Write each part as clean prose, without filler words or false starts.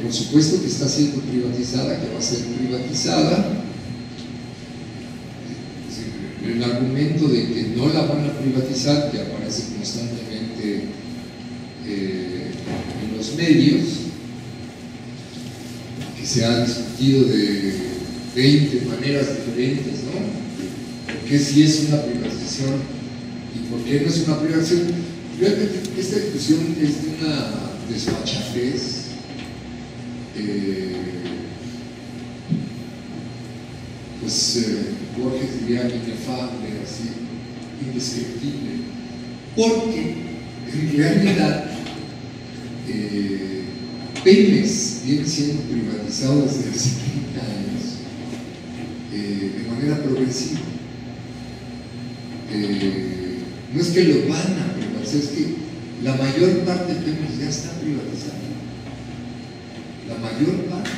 por supuesto que está siendo privatizada, que va a ser privatizada. El argumento de que no la van a privatizar, que aparece constantemente en los medios, que se ha discutido de 20 maneras diferentes, ¿no? ¿Por qué si es una privatización y por qué no es una privatización? Realmente esta discusión es de una desfachatez Borges diría inefable, así, indescriptible, porque en realidad Pemex viene siendo privatizado desde hace 30 años de manera progresiva. No es que lo van a privatizar, es que la mayor parte de Pemex ya está privatizada. La mayor parte.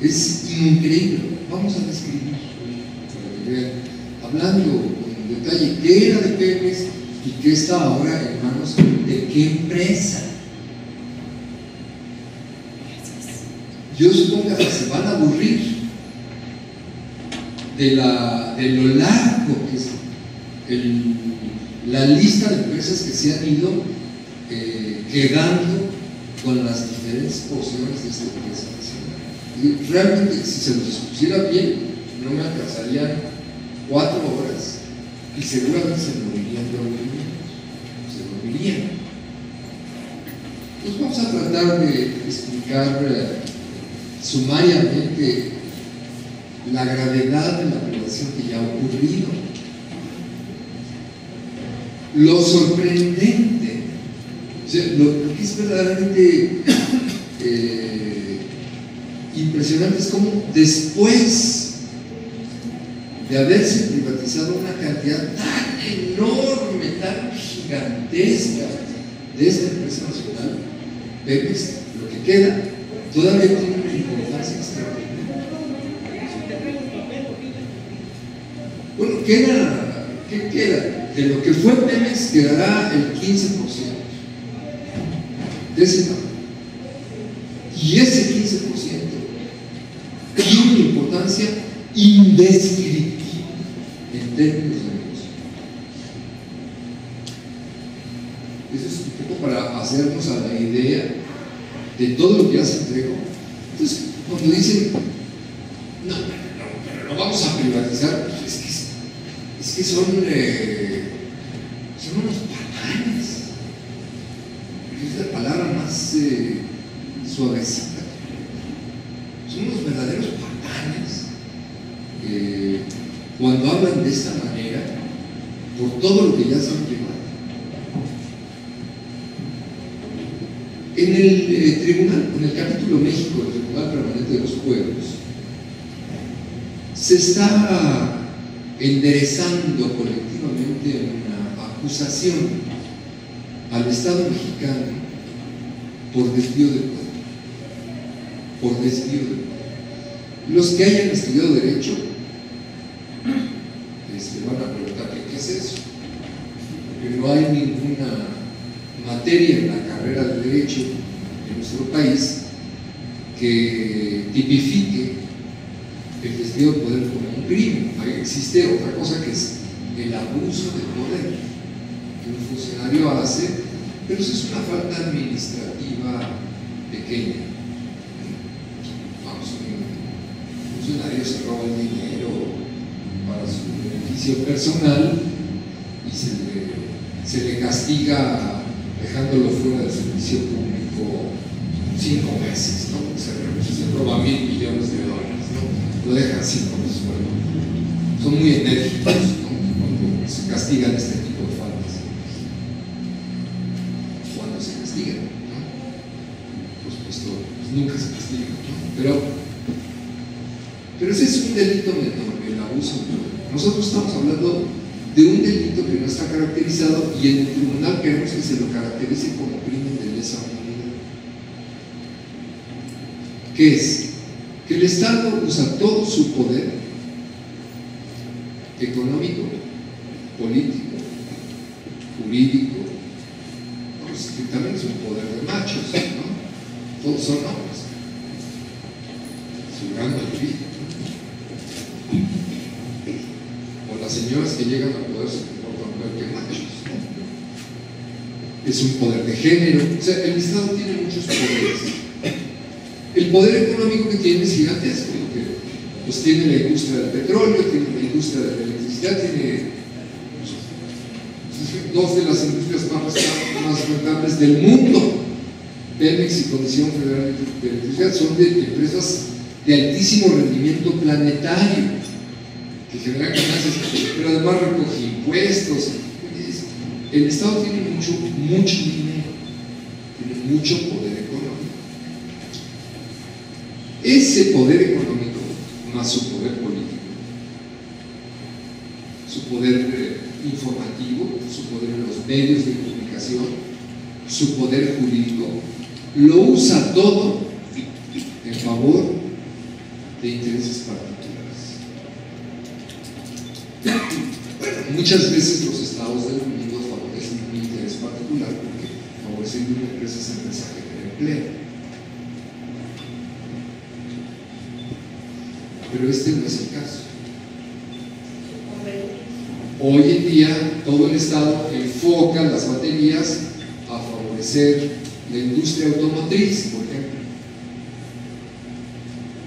Es increíble. Vamos a describir, para que vean, hablando con detalle qué era de Pemex y qué está ahora en manos de qué empresa. Yo supongo que se van a aburrir de lo largo que es la lista de empresas que se han ido quedando con las diferentes porciones de esta empresa nacional. Y realmente, si se los expusiera bien, no me alcanzarían 4 horas y seguramente se morirían de aburrimiento. Se morirían. Pues vamos a tratar de explicar sumariamente la gravedad de la privación que ya ha ocurrido. Lo sorprendente, o sea, lo que es verdaderamente impresionante es cómo después de haberse privatizado una cantidad tan enorme, tan gigantesca de esta empresa nacional, Pemex, lo que queda todavía tiene una importancia extraordinaria. Bueno, ¿qué queda? De lo que fue Pemex quedará el 15% de ese tamaño. Y ese 15% tiene una importancia indescriptible en términos de negocio. Eso es un poco para hacernos a la idea de todo lo que ya se entregó. Entonces, cuando dicen no vamos a privatizar, pues es que son unos patanes. Es la palabra más suavecita. Son unos verdaderos patanes cuando hablan de esta manera por todo lo que ya se han llevado. En el tribunal, en el capítulo México del Tribunal Permanente de los Pueblos, se está enderezando colectivamente una acusación al Estado mexicano por desvío de poder. Por desvío de poder. Los que hayan estudiado Derecho van a preguntar qué es eso, porque no hay ninguna materia en la carrera de Derecho en nuestro país que tipifique el desvío de poder como un crimen. Existe otra cosa que es el abuso de poder que un funcionario hace, pero eso es una falta administrativa pequeña. Vamos, un funcionario se roba el dinero para su beneficio personal y se le castiga dejándolo fuera del servicio público 5 meses, ¿no? Se roba $1,000 millones, ¿no? Lo dejan 5 meses fuera. Son muy enérgicos, ¿no? Cuando se castigan este tipo de faltas. Cuando se castigan, ¿no? Por supuesto, pues nunca se castigan, ¿no? Pero ese es un delito menor, el abuso de poder. Nosotros estamos hablando de un delito que no está caracterizado y en el tribunal queremos que se lo caracterice como crimen de lesa humanidad. ¿Qué es? Que el Estado usa todo su poder económico, político, jurídico, también es un poder de machos, ¿no? Todos son hombres, su gran mayoría, ¿no? O las señoras que llegan al poder se comportan peor que machos, ¿no? Es un poder de género. O sea, el Estado tiene muchos poderes. El poder económico que tiene es gigantesco, porque pues tiene la industria del petróleo, tiene la industria de la electricidad, tiene dos de las industrias más rentables del mundo. Pemex y Comisión Federal de Electricidad son de empresas de altísimo rendimiento planetario que generan ganancias, pero además recoge impuestos. El Estado tiene mucho dinero, tiene mucho poder económico. Ese poder económico más su poder político, su poder informativo, su poder en los medios de comunicación, su poder jurídico, lo usa todo en favor de intereses particulares. Bueno, muchas veces los estados del mundo favorecen un interés particular porque favoreciendo una empresa es empresa que genera empleo. Pero este no es el caso. Hoy en día todo el Estado enfoca las baterías a favorecer la industria automotriz, por ejemplo.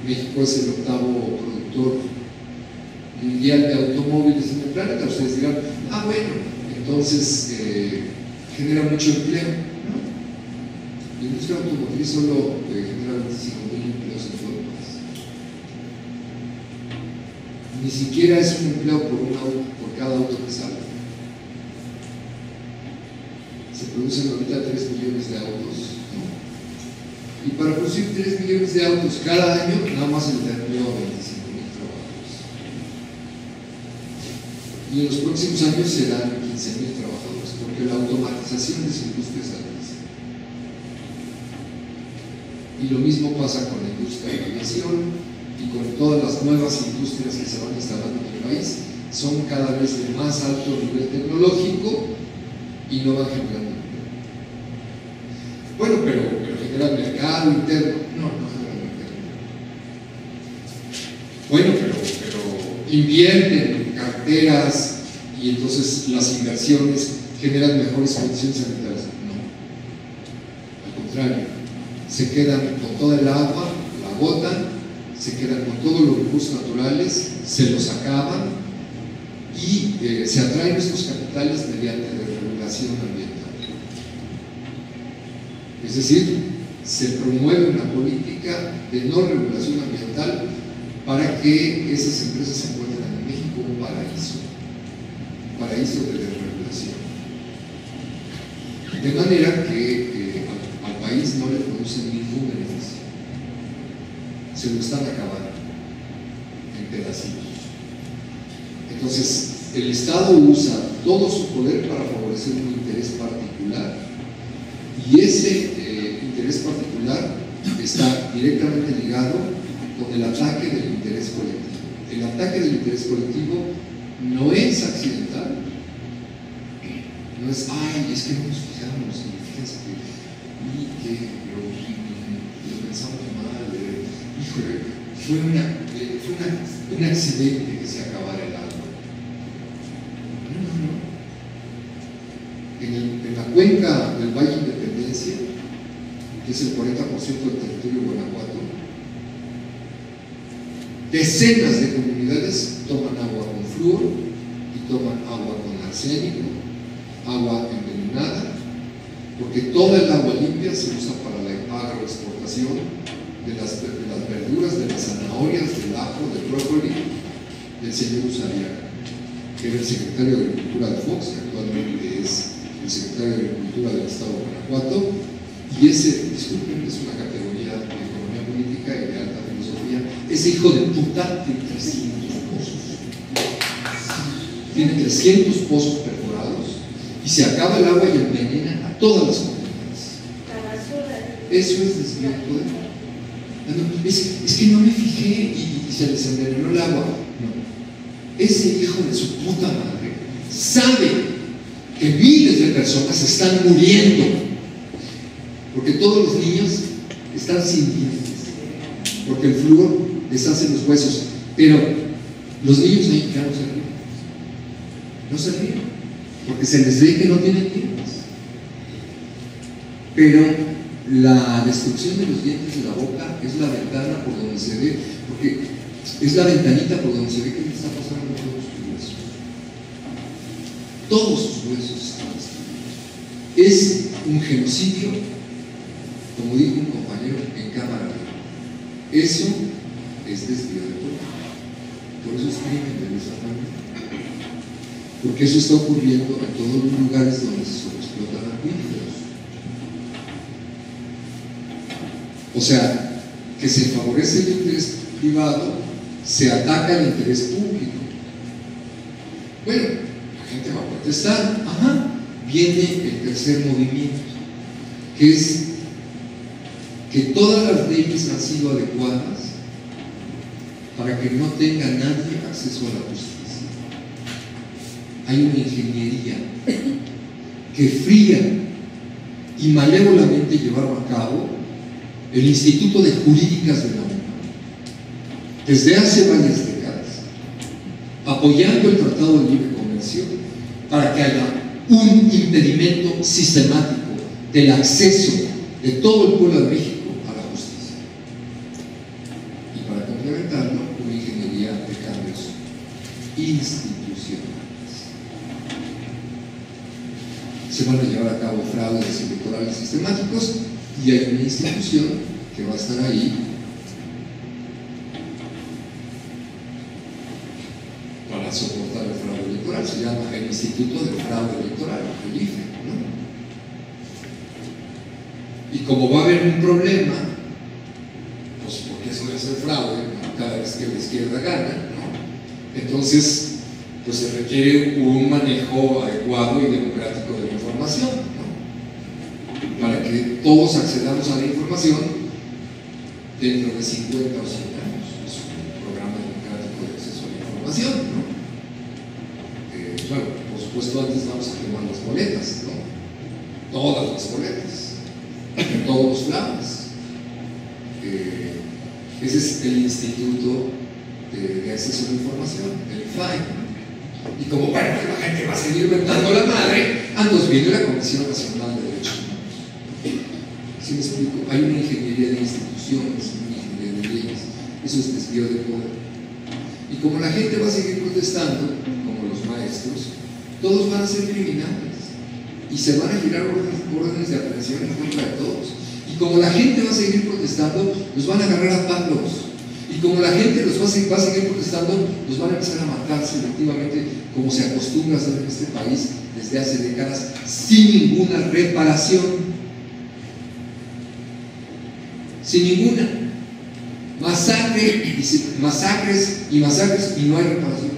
México es el octavo productor mundial de automóviles en el planeta. Ustedes dirán, bueno, entonces genera mucho empleo, ¿no? La industria automotriz solo genera 25,000 empleos en todo el país. Ni siquiera es un empleo por cada auto que sale. Se producen ahorita 3 millones de autos, ¿no? Y para producir 3 millones de autos cada año, nada más se le da empleo a 25,000 trabajadores. Y en los próximos años serán 15,000 trabajadores, porque la automatización de esa industria es altísima. Y lo mismo pasa con la industria de la aviación y con todas las nuevas industrias que se van instalando en el país. Son cada vez de más alto nivel tecnológico y no van generando empleo. Bueno, pero generan mercado interno. No generan mercado interno. Bueno, pero invierten en carteras y entonces las inversiones generan mejores condiciones sanitarias. No. Al contrario, se quedan con toda el agua, la agotan, se quedan con todos los recursos naturales, se los acaban y se atraen estos capitales mediante regulación ambiental. Es decir, se promueve una política de no regulación ambiental para que esas empresas se encuentren en México un paraíso de desregulación. De manera que al país no le produce ningún beneficio. Se lo están acabando en pedacitos. Entonces, el Estado usa todo su poder para favorecer un interés particular y ese interés particular está directamente ligado con el ataque del interés colectivo. El ataque del interés colectivo no es accidental, no es, es que no nos fijamos, y fíjense que lo pensamos mal, híjole, fue un accidente que se acabara el agua. No. En la cuenca del Valle Independencia, que es el 40% del territorio de Guanajuato, decenas de comunidades toman agua con flúor y toman agua con arsénico, agua envenenada, porque toda el agua limpia se usa para la agroexportación de las verduras, de las zanahorias, del ajo, del brócoli, del señor Usariaga, que era el secretario de Agricultura de Fox, que actualmente es el secretario de Agricultura del Estado de Guanajuato, y disculpen, es una categoría de economía política y de alta filosofía. Ese hijo de puta tiene 300 pozos. Tiene 300 pozos perforados y se acaba el agua y envenena a todas las comunidades. Eso es desvío de poder. Es que no me fijé y se les envenenó el agua. No. Ese hijo de su puta madre sabe que miles de personas están muriendo porque todos los niños están sin dientes, porque el flúor les hace los huesos, pero los niños mexicanos no se ríen, porque se les ve que no tienen dientes. Pero la destrucción de los dientes de la boca es la ventana por donde se ve, porque es la ventanita por donde se ve que le está pasando a todos sus huesos. Todos sus huesos están destruidos. Es un genocidio, como dijo un compañero, en cámara lenta. Eso es desvío de poder. Por eso es crimen de lesa humanidad. Porque eso está ocurriendo en todos los lugares donde se sobreexplotan acuíferos. O sea, que se favorece el interés privado, se ataca el interés público. Bueno, la gente va a protestar. Ajá, viene el tercer movimiento, que es que todas las leyes han sido adecuadas para que no tenga nadie acceso a la justicia. Hay una ingeniería que fría y malévolamente llevaron a cabo el Instituto de Jurídicas de la UNAM desde hace varias décadas, apoyando el Tratado de Libre Comercio para que haya un impedimento sistemático del acceso de todo el pueblo de México a la justicia, y para complementarlo, una ingeniería de cambios institucionales. Se van a llevar a cabo fraudes electorales sistemáticos y hay una institución que va a estar ahí para soportar el fraude electoral. Se llama el Instituto del Fraude Electoral, el IFE, ¿no? Y como va a haber un problema, pues porque eso es el fraude, ¿no? Cada vez que la izquierda gana, ¿no? Entonces pues se requiere un manejo adecuado y democrático de la información, ¿no? Para que todos accedamos a la información dentro de 50 o 100 años. Es un programa democrático de acceso a la información, ¿no? Bueno, por supuesto, antes vamos a quemar las boletas, ¿no? Todas las boletas, en todos los lados. Ese es el Instituto de Acceso a la Información, el IFAI. Y como bueno, la gente va a seguir mentando la madre, entonces viene la Comisión Nacional de Derechos Humanos. ¿Sí me explico? Hay una ingeniería de instituciones, una ingeniería de leyes. Eso es desvío de poder. Y como la gente va a seguir protestando, como los maestros, todos van a ser criminales y se van a girar órdenes de aprehensión en contra de todos. Y como la gente va a seguir protestando, los van a agarrar a palos. Y como la gente va a seguir protestando, los van a empezar a matar selectivamente, como se acostumbra a hacer en este país desde hace décadas, sin ninguna reparación. Sin ninguna. Masacres y no hay reparación.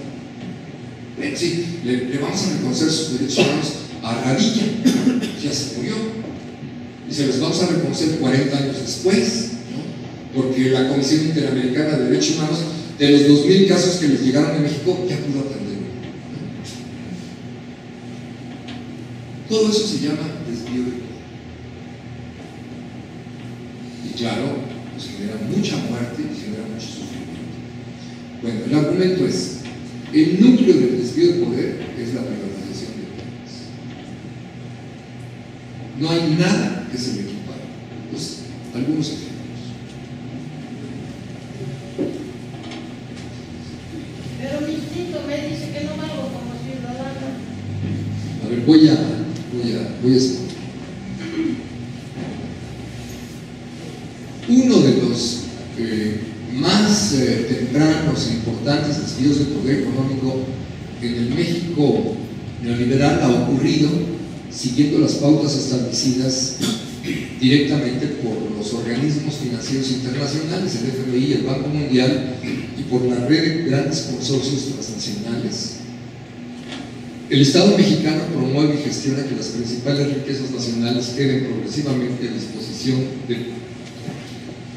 Bueno, sí, le vamos a reconocer sus derechos humanos a Radilla, ya se murió, y se los vamos a reconocer 40 años después, ¿no? Porque la Comisión Interamericana de Derechos Humanos, de los 2000 casos que les llegaron a México, ya pudo atender, ¿no? Todo eso se llama desvío de poder. Y claro, pues genera mucha muerte y genera mucho sufrimiento. Bueno, el argumento es: el núcleo del desvío de poder es la privatización de bienes. No hay nada que se le equipare. Pues, algunos ejemplos. Pero mi instinto me dice que no valgo como ciudadana. A ver, voy a explicar. Uno de los más tempranos e importantes desvíos de poder económico en el México neoliberal ha ocurrido siguiendo las pautas establecidas directamente por los organismos financieros internacionales, el FMI, el Banco Mundial, y por la red de grandes consorcios transnacionales. El Estado mexicano promueve y gestiona que las principales riquezas nacionales queden progresivamente a disposición de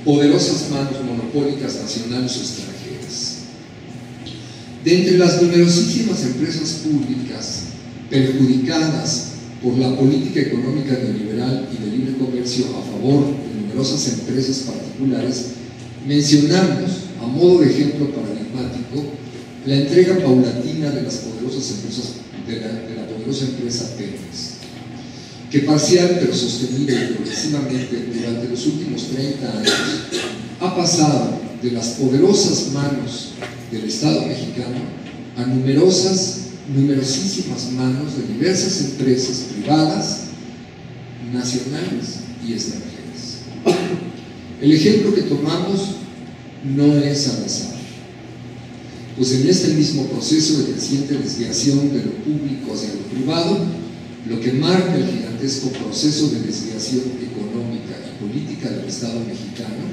poderosas manos monopólicas nacionales o extranjeras. De entre las numerosísimas empresas públicas perjudicadas por la política económica neoliberal y de libre comercio negocio a favor de numerosas empresas particulares, mencionamos, a modo de ejemplo paradigmático, la entrega paulatina de las poderosas empresas, de la poderosa empresa Pemex, que parcial pero sostenida y progresivamente durante los últimos 30 años ha pasado de las poderosas manos del Estado mexicano a numerosísimas manos de diversas empresas privadas, nacionales y extranjeras. El ejemplo que tomamos no es al azar, pues en este mismo proceso de creciente desviación de lo público hacia lo privado, lo que marca el gigantesco proceso de desviación económica y política del Estado mexicano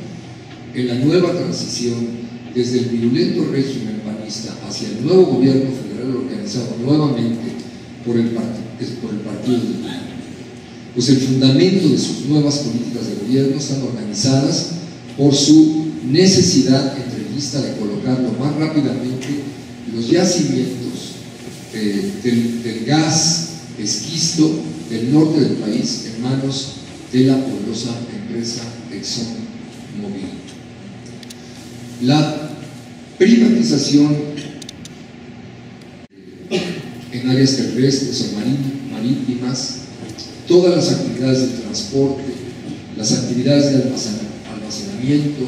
en la nueva transición desde el virulento régimen panista hacia el nuevo gobierno federal organizado nuevamente por el Partido del PRI. Pues el fundamento de sus nuevas políticas de gobierno están organizadas por su necesidad entreguista de colocar lo más rápidamente los yacimientos del gas esquisto del norte del país en manos de la poderosa empresa ExxonMobil. La privatización en áreas terrestres o marítimas, todas las actividades de transporte, las actividades de almacenamiento,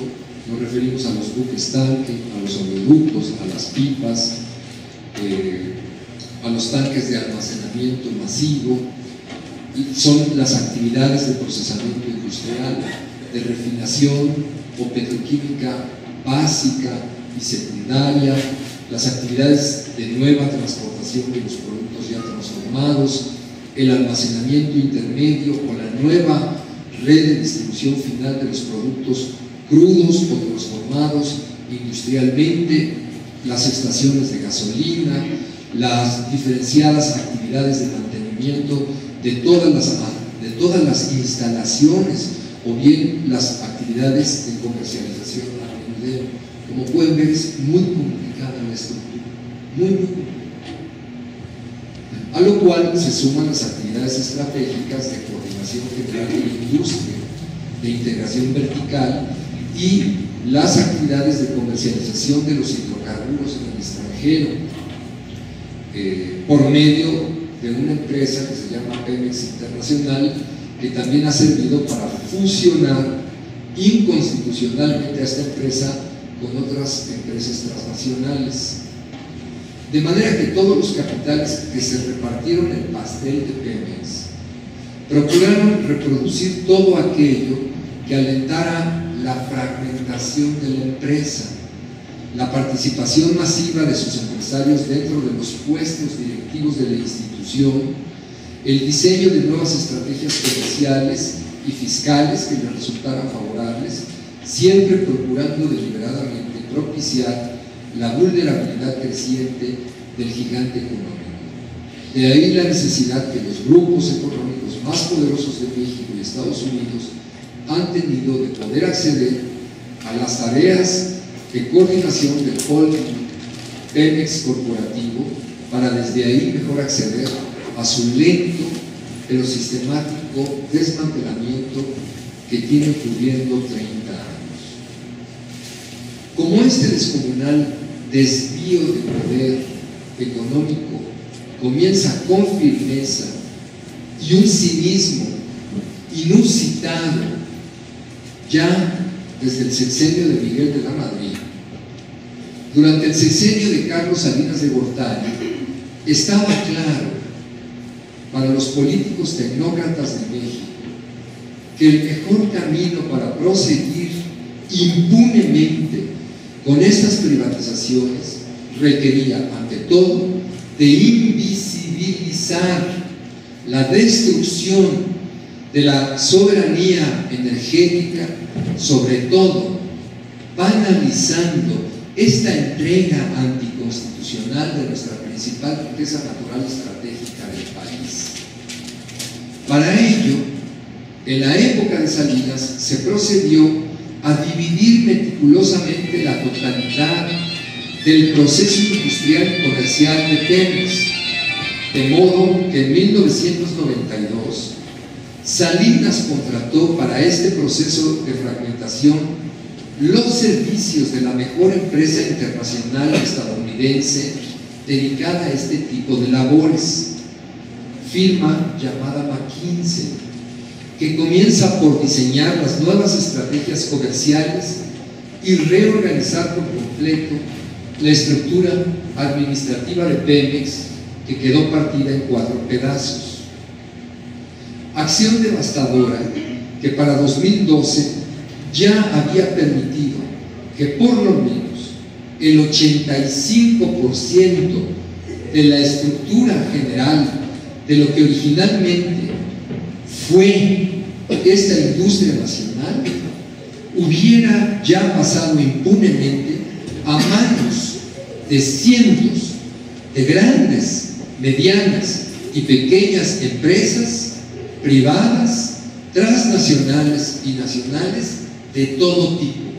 nos referimos a los buques tanque, a los oleoductos, a las pipas, a los tanques de almacenamiento masivo, son las actividades de procesamiento industrial, de refinación o petroquímica básica y secundaria, las actividades de nueva transportación de los productos ya transformados, el almacenamiento intermedio o la nueva red de distribución final de los productos crudos o transformados industrialmente, las estaciones de gasolina, las diferenciadas actividades de mantenimiento de todas las instalaciones o bien las actividades de comercialización a menudeo. Como pueden ver, es muy complicada la estructura, muy complicada. A lo cual se suman las actividades estratégicas de coordinación general de la industria, de integración vertical y las actividades de comercialización de los hidrocarburos en el extranjero, por medio de una empresa que se llama Pemex Internacional, que también ha servido para fusionar inconstitucionalmente a esta empresa con otras empresas transnacionales. De manera que todos los capitales que se repartieron el pastel de Pemex procuraron reproducir todo aquello que alentara la fragmentación de la empresa, la participación masiva de sus empresarios dentro de los puestos directivos de la institución, el diseño de nuevas estrategias comerciales y fiscales que les resultaran favorables, siempre procurando deliberadamente propiciar la vulnerabilidad creciente del gigante económico. De ahí la necesidad que los grupos económicos más poderosos de México y Estados Unidos han tenido de poder acceder a las tareas de coordinación del holding Pemex corporativo para desde ahí mejor acceder a su lento pero sistemático desmantelamiento que tiene ocurriendo 30 años. Como este descomunal desvío de poder económico comienza con firmeza y un cinismo inusitado ya desde el sexenio de Miguel de la Madrid, durante el sexenio de Carlos Salinas de Gortari estaba claro para los políticos tecnócratas de México que el mejor camino para proseguir impunemente con estas privatizaciones requería, ante todo, de invisibilizar la destrucción de la soberanía energética, sobre todo banalizando esta entrega anticonstitucional de nuestra principal riqueza natural estratégica del país. Para ello, en la época de Salinas se procedió a dividir meticulosamente la totalidad del proceso industrial y comercial de Pemex, de modo que en 1992 Salinas contrató para este proceso de fragmentación los servicios de la mejor empresa internacional estadounidense dedicada a este tipo de labores, firma llamada McKinsey, que comienza por diseñar las nuevas estrategias comerciales y reorganizar por completo la estructura administrativa de Pemex, que quedó partida en 4 pedazos. Acción devastadora que para 2012 ya había permitido que por lo menos el 85% de la estructura general de lo que originalmente fue esta industria nacional hubiera ya pasado impunemente a manos de cientos de grandes, medianas y pequeñas empresas privadas, transnacionales y nacionales de todo tipo.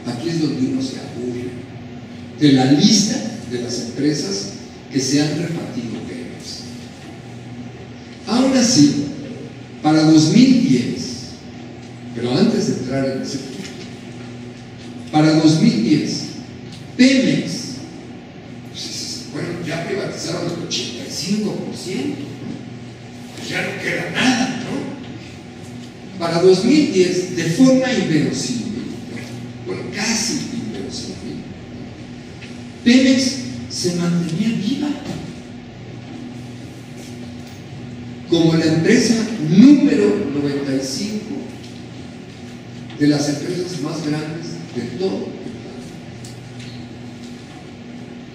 Aquí es donde uno se aburre de la lista de las empresas que se han repartido Pemex. Aún así, para 2010, pero antes de entrar en ese punto, para 2010, Pemex, bueno, ya privatizaron el 85%. Ya no queda nada, ¿no? Para 2010, de forma inverosímil, bueno, casi inverosímil, Pemex se mantenía viva como la empresa número 95 de las empresas más grandes de todo el planeta.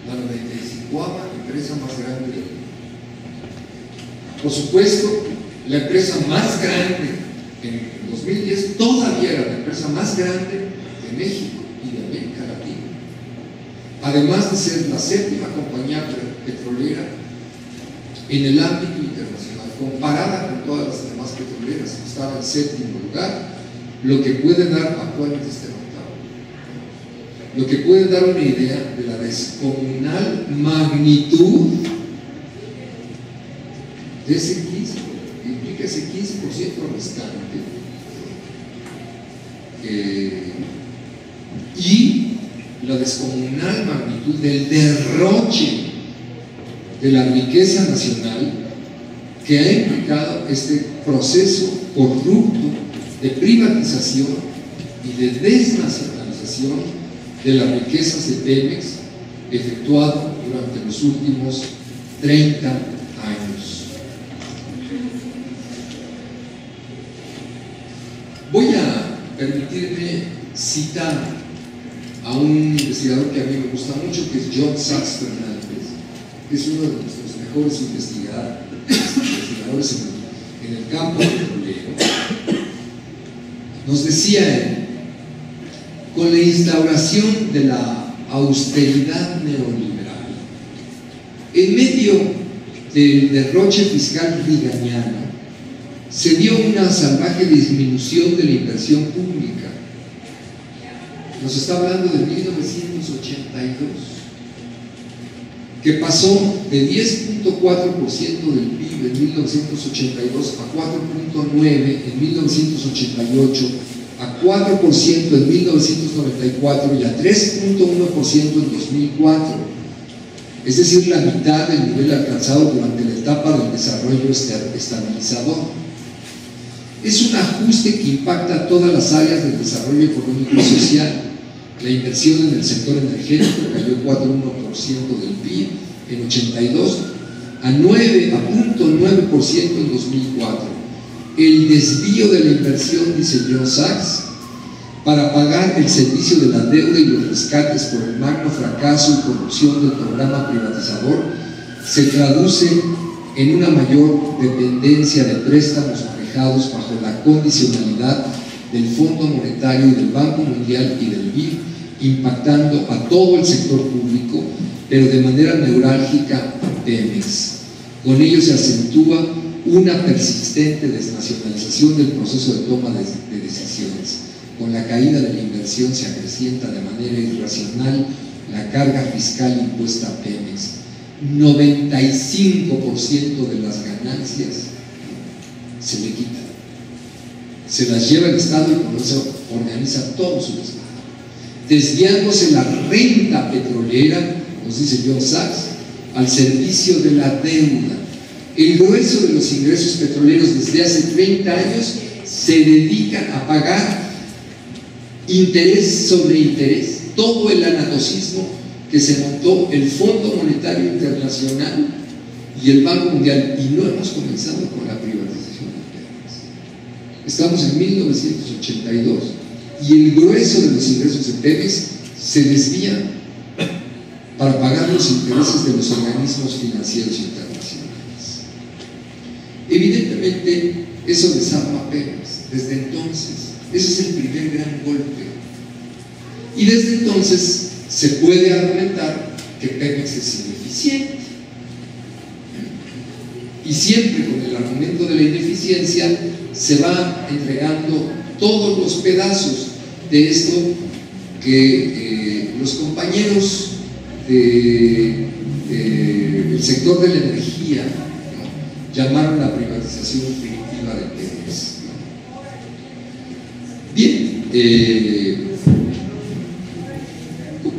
La 95ª empresa más grande del mundo. Por supuesto, la empresa más grande en 2010 todavía era la empresa más grande de México y de América Latina. Además de ser la 7ª compañía petrolera en el ámbito internacional, comparada con todas las demás petroleras, estaba en 7º lugar, lo que puede dar, actualmente está en 8º, lo que puede dar una idea de la descomunal magnitud de ese 15%, implica ese 15% restante, y la descomunal magnitud del derroche de la riqueza nacional que ha implicado este proceso corrupto de privatización y de desnacionalización de las riquezas de Pemex, efectuado durante los últimos 30 años. Voy a permitirme citar a un investigador que a mí me gusta mucho, que es John Sachs Fernández, que es uno de nuestros mejores investigadores en el campo petrolero. Nos decía él: con la instauración de la austeridad neoliberal, en medio del derroche fiscal reaganiano, se dio una salvaje disminución de la inversión pública. Nos está hablando de 1982, que pasó de 10.4% del PIB en 1982 a 4.9% en 1988, a 4% en 1994 y a 3.1% en 2004, es decir, la mitad del nivel alcanzado durante la etapa del desarrollo estabilizador. Es un ajuste que impacta a todas las áreas del desarrollo económico y social. La inversión en el sector energético cayó 4.1% del PIB en 82 a 0.9% en 2004. El desvío de la inversión, dice John Sachs, para pagar el servicio de la deuda y los rescates por el magno fracaso y corrupción del programa privatizador se traduce en una mayor dependencia de préstamos manejados bajo la condicionalidad del Fondo Monetario y del Banco Mundial y del BID, impactando a todo el sector público, pero de manera neurálgica Pemex. Con ello se acentúa una persistente desnacionalización del proceso de toma de decisiones. Con la caída de la inversión se acrecienta de manera irracional la carga fiscal impuesta a Pemex. 95% de las ganancias se le quitan. se las lleva el Estado y con eso organiza todo su desmadre, desviándose la renta petrolera, nos dice John Sachs, al servicio de la deuda. El grueso de los ingresos petroleros desde hace 30 años se dedican a pagar interés sobre interés, todo el anatocismo que se montó el Fondo Monetario Internacional y el Banco Mundial, y no hemos comenzado con la privatización de Pemex. Estamos en 1982 y el grueso de los ingresos de Pemex se desvía para pagar los intereses de los organismos financieros internacionales. Evidentemente, eso desarma a Pemex desde entonces. Ese es el primer gran golpe. Y desde entonces se puede argumentar que Pemex es ineficiente. Y siempre con el argumento de la ineficiencia se va entregando todos los pedazos de esto que los compañeros del sector de la energía, ¿no?, llamaron la privatización definitiva de Pemex, ¿no? Bien,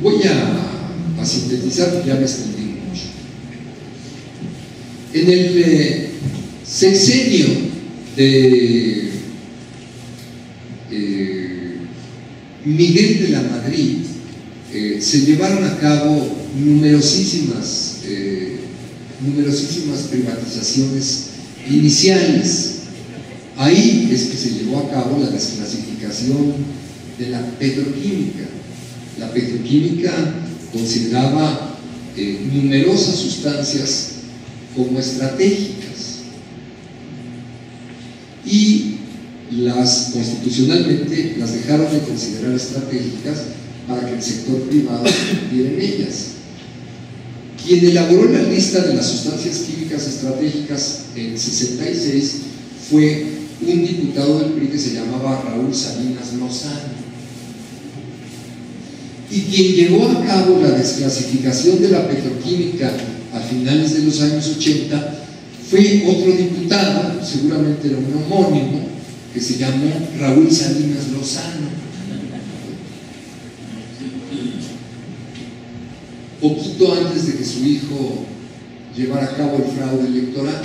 voy a sintetizar porque ya me extendí mucho. En el sexenio de Miguel de la Madrid se llevaron a cabo numerosísimas privatizaciones iniciales. Ahí es que se llevó a cabo la desclasificación de la petroquímica. La petroquímica consideraba numerosas sustancias como estratégicas y constitucionalmente las dejaron de considerar estratégicas para que el sector privado invirtiera en ellas. Quien elaboró la lista de las sustancias químicas estratégicas en 66 fue un diputado del PRI que se llamaba Raúl Salinas Lozano. Y quien llevó a cabo la desclasificación de la petroquímica a finales de los años 80 fue otro diputado, seguramente era un homónimo, que se llamó Raúl Salinas Lozano. Poquito antes de que su hijo llevara a cabo el fraude electoral.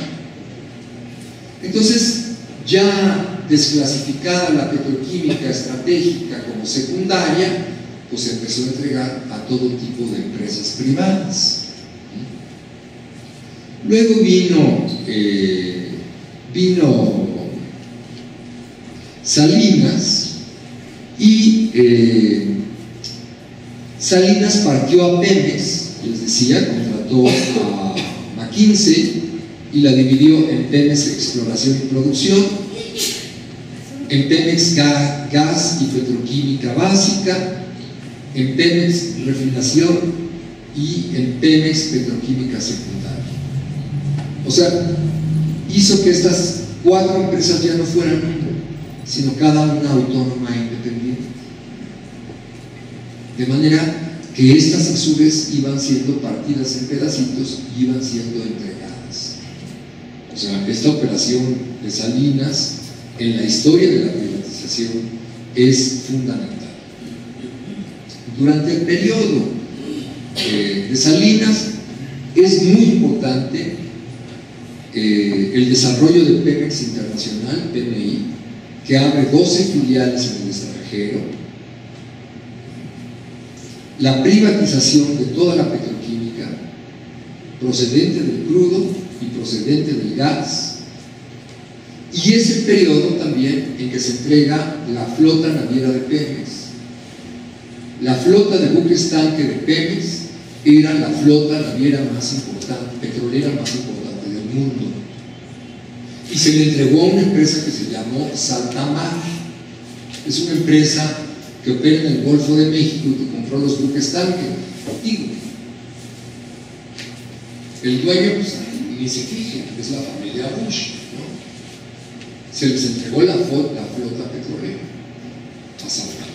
Entonces, ya desclasificada la petroquímica estratégica como secundaria, pues se empezó a entregar a todo tipo de empresas privadas. Luego vino Salinas y Salinas partió a Pemex, les decía, contrató a McKinsey y la dividió en Pemex Exploración y Producción, en Pemex Gas y Petroquímica Básica, en Pemex Refinación y en Pemex Petroquímica Secundaria. O sea, hizo que estas 4 empresas ya no fueran una, sino cada una autónoma e independiente. De manera que estas a su vez iban siendo partidas en pedacitos y iban siendo entregadas. O sea, esta operación de Salinas en la historia de la privatización es fundamental. Durante el periodo de Salinas es muy importante el desarrollo de Pemex Internacional, PMI, que abre 12 filiales en el extranjero, la privatización de toda la petroquímica procedente del crudo y procedente del gas, y es el periodo también en que se entrega la flota naviera de Pemex. La flota de buques tanque de Pemex era la flota naviera más importante, petrolera más importante del mundo, y se le entregó a una empresa que se llamó Saltamar. Es una empresa que opera en el Golfo de México y que compró los buques tanque. Digo, el dueño pues, ni se fija, es la familia Bush, ¿no? Se les entregó la flota petrolera a Saltamar.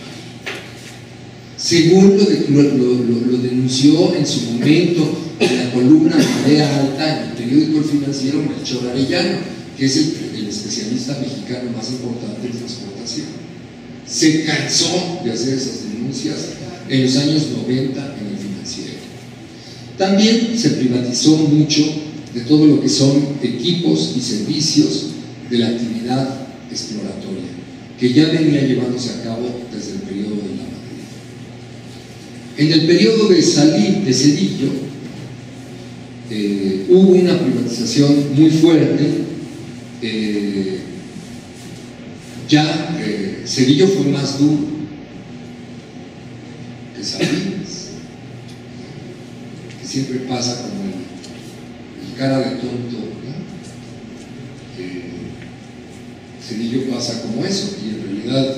Según lo denunció en su momento en la columna Marea Alta en el periódico El Financiero Melchor Arellano, que es el especialista mexicano más importante en transportación. Se cansó de hacer esas denuncias en los años 90 en el financiero. También se privatizó mucho de todo lo que son equipos y servicios de la actividad exploratoria, que ya venía llevándose a cabo desde el periodo de la Madrid. En el periodo de Zedillo hubo una privatización muy fuerte. Zedillo fue más duro que Salinas, que siempre pasa como el cara de tonto, ¿no? Zedillo pasa como eso, y en realidad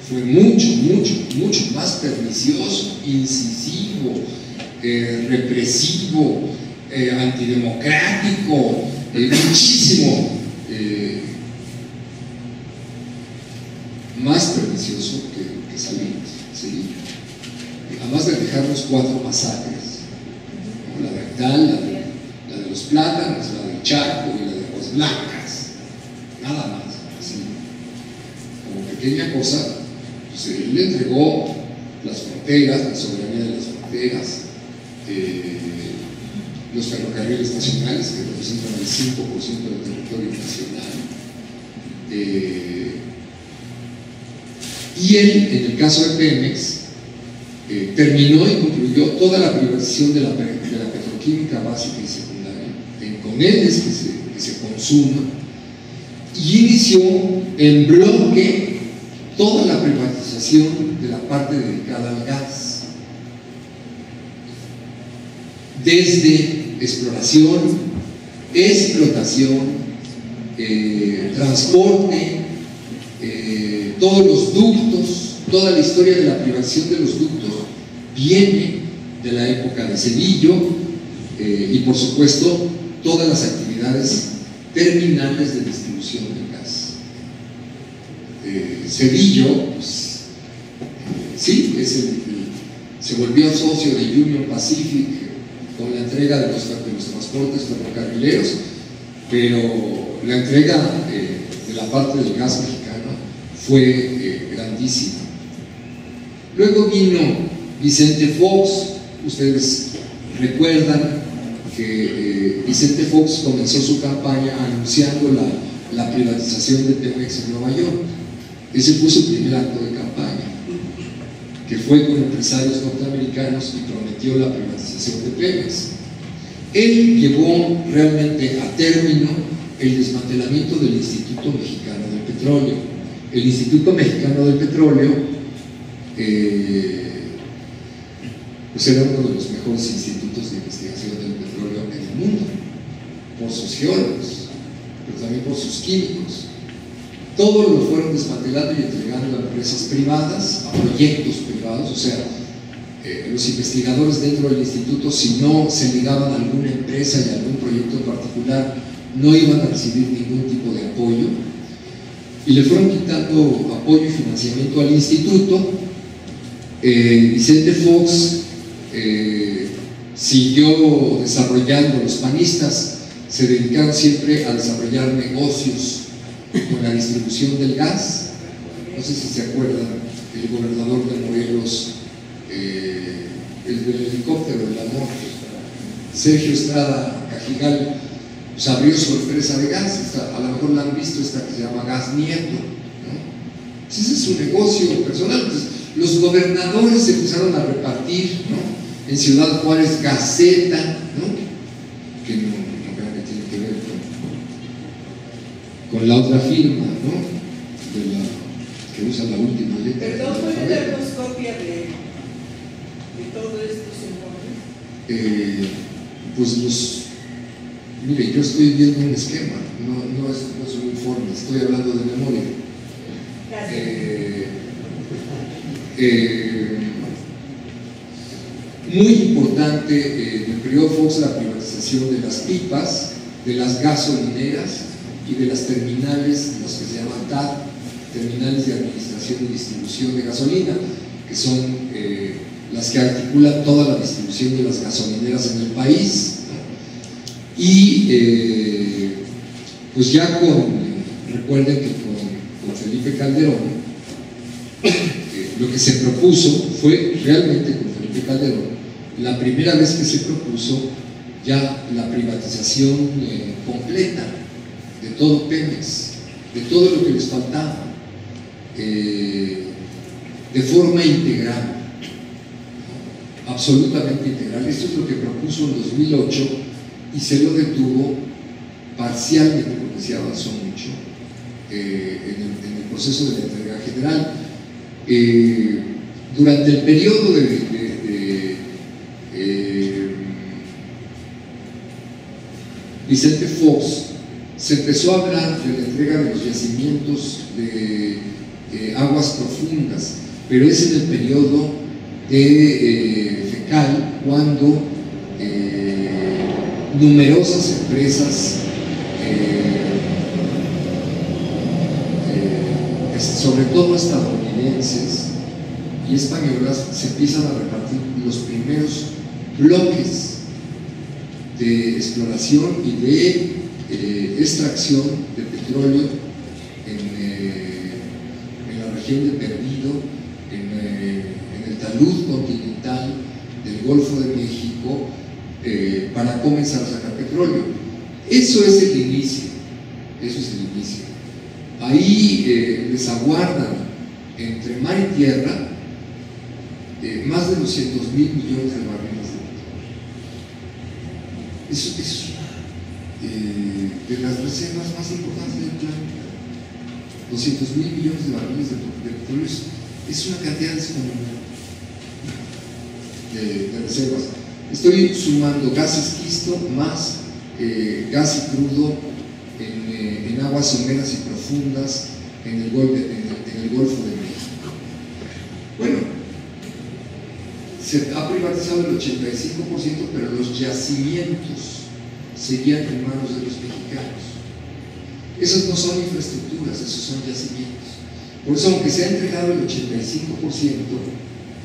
fue mucho más pernicioso, incisivo, represivo, antidemocrático, muchísimo más pernicioso que Salinas, Zedillo. Además de dejarnos 4 masacres, ¿no? La de Actal, la de los plátanos, la del Chaco y la de Aguas Blancas, nada más, así. Como pequeña cosa, pues él le entregó las fronteras, la soberanía de las fronteras, los ferrocarriles nacionales, que representan el 5% del territorio nacional. Y él, en el caso de Pemex, terminó y concluyó toda la privatización de la petroquímica básica y secundaria, con él es que se consuma, y inició en bloque toda la privatización de la parte dedicada al gas, desde exploración, explotación, transporte, todos los ductos, toda la historia de la privatización de los ductos viene de la época de Zedillo, y por supuesto todas las actividades terminales de distribución del gas. Zedillo, pues, sí, se volvió socio de Union Pacific con la entrega de los transportes ferrocarrileros, pero la entrega de la parte del gas mexicano fue grandísima. Luego vino Vicente Fox. Ustedes recuerdan que Vicente Fox comenzó su campaña anunciando la privatización de Pemex en Nueva York. Ese fue su primer acto de campaña, que fue con empresarios norteamericanos y prometió la privatización de Pemex. Él llevó realmente a término el desmantelamiento del Instituto Mexicano del Petróleo. El Instituto Mexicano del Petróleo pues era uno de los mejores institutos de investigación del petróleo en el mundo, por sus geólogos, pero también por sus químicos. Todos lo fueron desmantelando y entregando a empresas privadas, a proyectos privados. O sea, los investigadores dentro del instituto, si no se ligaban a alguna empresa y a algún proyecto en particular, no iban a recibir ningún tipo de apoyo, y le fueron quitando apoyo y financiamiento al instituto. Vicente Fox siguió desarrollando. Los panistas se dedicaron siempre a desarrollar negocios con la distribución del gas. No sé si se acuerdan, el gobernador de Morelos, el del helicóptero del amor, Sergio Estrada Cajigal, pues abrió su empresa de gas. A lo mejor la han visto, esta que se llama Gas Nieto, ¿no? Pues ese es su negocio personal. Pues los gobernadores empezaron a repartir, ¿no?, en Ciudad Juárez Gaceta, ¿no?, que no tiene que ver con la otra firma, ¿no?, que usa la última letra. Perdón, ¿puede darnos copia de todos estos informes? Pues mire, yo estoy viendo un esquema, no es un informe, estoy hablando de memoria. Muy importante en el periodo Fox la privatización de las pipas, de las gasolineras y de las terminales, las que se llaman TAD, terminales de administración y distribución de gasolina, que son las que articulan toda la distribución de las gasolineras en el país, ¿no? Y pues ya recuerden que con Felipe Calderón, lo que se propuso fue realmente con Felipe Calderón, la primera vez que se propuso ya la privatización completa de todo Pemex, de todo lo que les faltaba, de forma integral, absolutamente integral. Esto es lo que propuso en 2008 y se lo detuvo parcialmente porque se avanzó mucho en el proceso de la entrega general. Durante el periodo de Vicente Fox se empezó a hablar de la entrega de los yacimientos de aguas profundas, pero es en el periodo de Fecal cuando numerosas empresas, sobre todo estadounidenses y españolas, se empiezan a repartir los primeros bloques de exploración y de extracción de petróleo en la región de Perdido, en el talud continental del Golfo de México, para comenzar a sacar petróleo. Eso es el inicio, eso es el inicio. Ahí les aguardan entre mar y tierra más de 200.000 millones de barriles de petróleo. Eso es de las reservas más importantes del planeta. 200.000 millones de barriles de petróleo es una cantidad descomunal de reservas. Estoy sumando gas esquisto más gas y crudo en aguas someras y profundas en el Golfo de México. Bueno, se ha privatizado el 85%, pero los yacimientos seguían en manos de los mexicanos. Esas no son infraestructuras, esos son yacimientos. Por eso, aunque se ha entregado el 85%,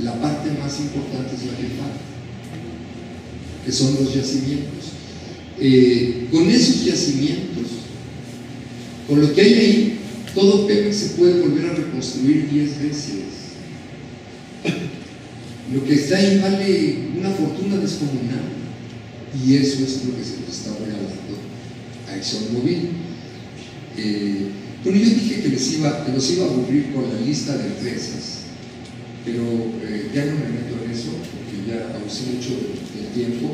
la parte más importante es la que falta, que son los yacimientos. Con esos yacimientos, con lo que hay ahí, todo Pemex se puede volver a reconstruir 10 veces. Lo que está ahí vale una fortuna descomunal, y eso es lo que se nos está regalando a ExxonMobil. Bueno, yo dije que los iba a aburrir con la lista de empresas, pero ya no me meto en eso porque ya abusé mucho del tiempo.